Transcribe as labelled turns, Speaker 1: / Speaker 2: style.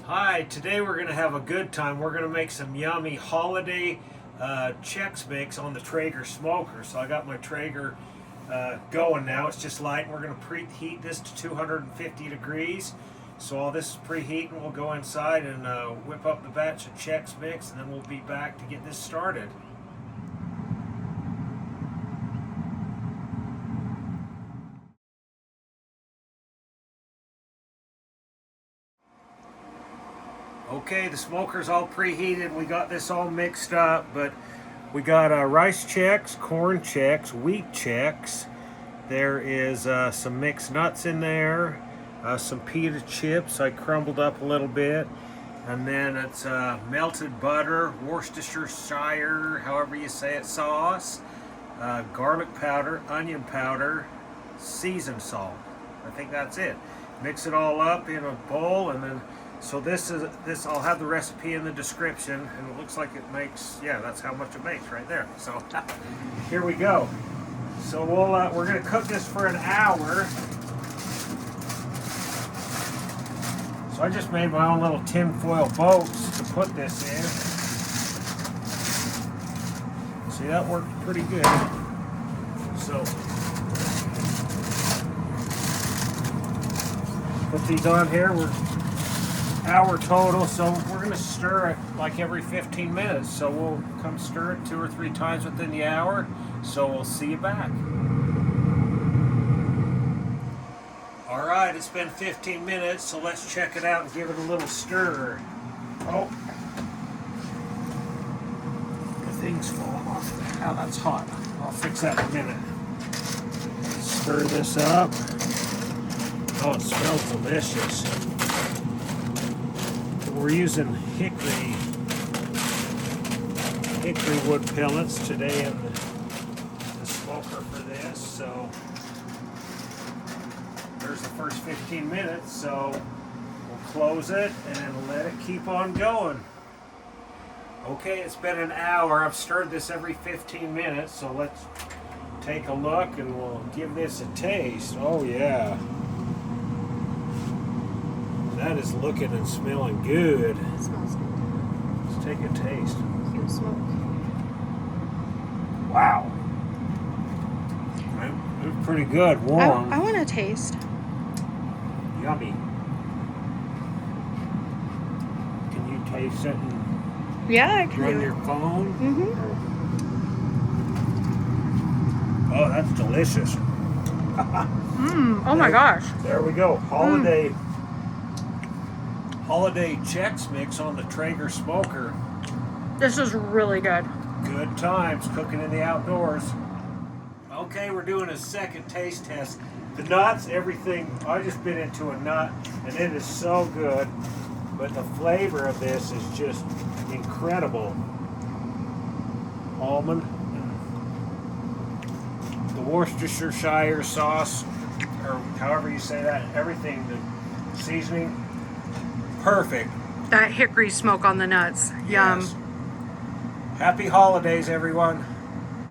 Speaker 1: Hi, today we're going to have a good time. We're going to make some yummy holiday Chex Mix on the Traeger smoker. So I got my Traeger going now. It's just light. We're going to preheat this to 250 degrees. So all this is preheating. We'll go inside and whip up the batch of Chex Mix, and then we'll be back to get this started. Okay, the smoker's all preheated. We got this all mixed up, but we got Rice Chex, Corn Chex, Wheat Chex. There is some mixed nuts in there, some pita chips I crumbled up a little bit, and then it's melted butter, Worcestershire, however you say it, sauce, garlic powder, onion powder, seasoned salt. I think that's it. Mix it all up in a bowl, and then so this I'll have the recipe in the description, and it looks like it makes, yeah, that's how much it makes right there. So here we go. So we're going to cook this for an hour. So I just made my own little tin foil boats to put this in. See, that worked pretty good. So put these on here. We're hour total, so we're going to stir it like every 15 minutes. So we'll come stir it 2 or 3 times within the hour. So we'll see you back. All right, it's been 15 minutes, so let's check it out and give it a little stir. Oh, the thing's falling off. Now that's hot. I'll fix that in a minute. Stir this up. Oh, it smells delicious. We're using hickory wood pellets today in the smoker for this. So there's the first 15 minutes. So we'll close it and let it keep on going. Okay, it's been an hour. I've stirred this every 15 minutes. So let's take a look and we'll give this a taste. Oh yeah. That is looking and smelling good.
Speaker 2: It smells good.
Speaker 1: Let's take a taste.
Speaker 2: Cute smoke.
Speaker 1: Wow. It's pretty good. Warm.
Speaker 2: I want to taste.
Speaker 1: Yummy. Can you taste it and
Speaker 2: Yeah, I can
Speaker 1: run
Speaker 2: do
Speaker 1: your
Speaker 2: it.
Speaker 1: phone?
Speaker 2: Mm-hmm.
Speaker 1: Oh, that's delicious.
Speaker 2: Oh my gosh.
Speaker 1: There we go. Holiday Chex Mix on the Traeger smoker.
Speaker 2: This is really good.
Speaker 1: Good times cooking in the outdoors. Okay, we're doing a second taste test. The nuts, everything, I just bit into a nut and it is so good, but the flavor of this is just incredible. Almond, the Worcestershire sauce, or however you say that, everything, the seasoning, perfect.
Speaker 2: That hickory smoke on the nuts. Yum.
Speaker 1: Yes. Happy holidays, everyone.